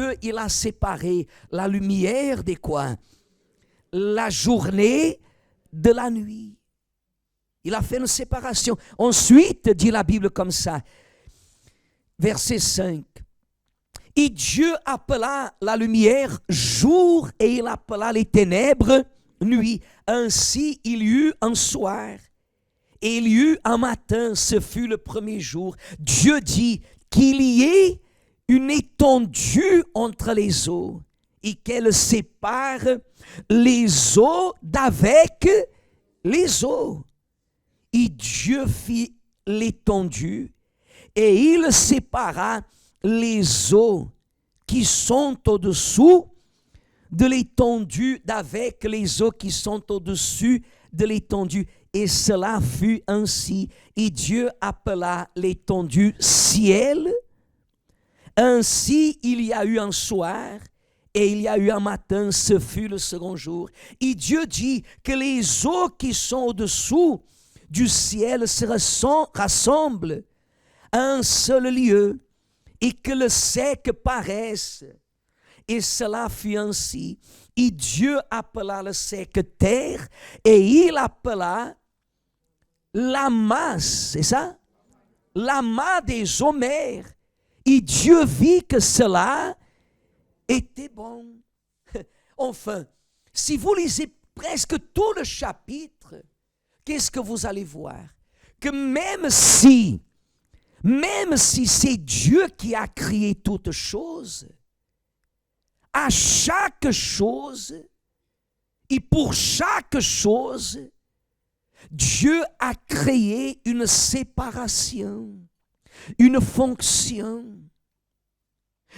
Dieu, il a séparé la lumière des quoi? La journée de la nuit. Il a fait une séparation. Ensuite, dit la Bible comme ça, verset 5. Et Dieu appela la lumière jour et il appela les ténèbres nuit. Ainsi il y eut un soir et il y eut un matin, ce fut le premier jour. Dieu dit qu'il y ait une étendue entre les eaux et qu'elle sépare les eaux d'avec les eaux. Et Dieu fit l'étendue et il sépara les eaux qui sont au-dessous de l'étendue d'avec les eaux qui sont au-dessus de l'étendue. Et cela fut ainsi. Et Dieu appela l'étendue ciel. Ainsi il y a eu un soir et il y a eu un matin, ce fut le second jour. Et Dieu dit que les eaux qui sont au-dessous du ciel se rassemblent à un seul lieu et que le sec paraisse. Et cela fut ainsi. Et Dieu appela le sec terre et il appela la masse, c'est ça? L'amas des eaux mers. Et Dieu vit que cela était bon. Enfin, si vous lisez presque tout le chapitre, qu'est-ce que vous allez voir? Que même si c'est Dieu qui a créé toutes choses, à chaque chose et pour chaque chose, Dieu a créé une séparation, une fonction.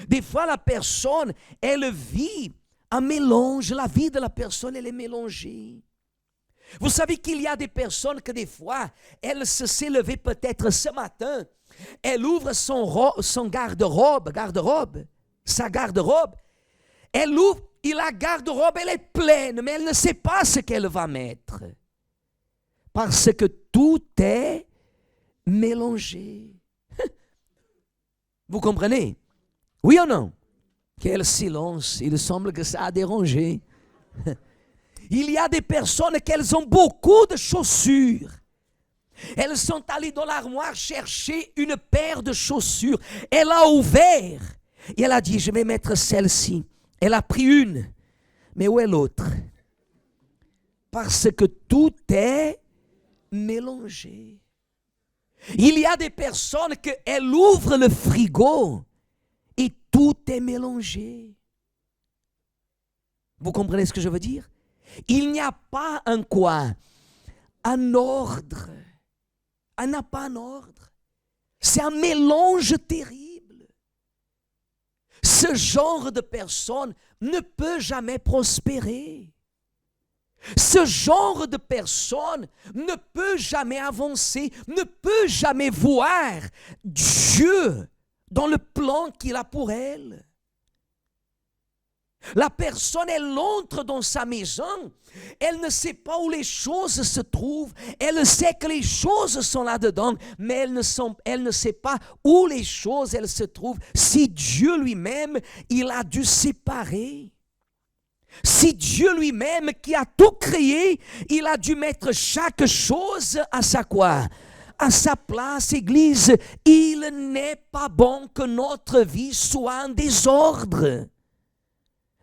Des fois, la personne, elle vit un mélange. La vie de la personne, elle est mélangée. Vous savez qu'il y a des personnes que des fois, elle s'est levée peut-être ce matin, elle ouvre son garde-robe, sa garde-robe, elle ouvre et la garde-robe, elle est pleine, mais elle ne sait pas ce qu'elle va mettre. Parce que tout est mélangé. Vous comprenez? Oui ou non? Quel silence, il semble que ça a dérangé. Il y a des personnes qui ont beaucoup de chaussures. Elles sont allées dans l'armoire chercher une paire de chaussures. Elle a ouvert et elle a dit, je vais mettre celle-ci. Elle a pris une. Mais où est l'autre? Parce que tout est mélangé. Il y a des personnes qui ouvrent le frigo et tout est mélangé. Vous comprenez ce que je veux dire? Il n'y a pas un quoi? Un ordre. Elle n'a pas un ordre. C'est un mélange terrible. Ce genre de personne ne peut jamais prospérer. Ce genre de personne ne peut jamais avancer, ne peut jamais voir Dieu dans le plan qu'il a pour elle. La personne, elle entre dans sa maison, elle ne sait pas où les choses se trouvent, elle sait que les choses sont là-dedans, mais elle ne sait pas où les choses, elles se trouvent. Si Dieu lui-même, il a dû séparer. Si Dieu lui-même, qui a tout créé, il a dû mettre chaque chose à sa quoi? À sa place, Église. Il n'est pas bon que notre vie soit en désordre.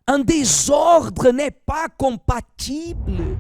Un désordre n'est pas compatible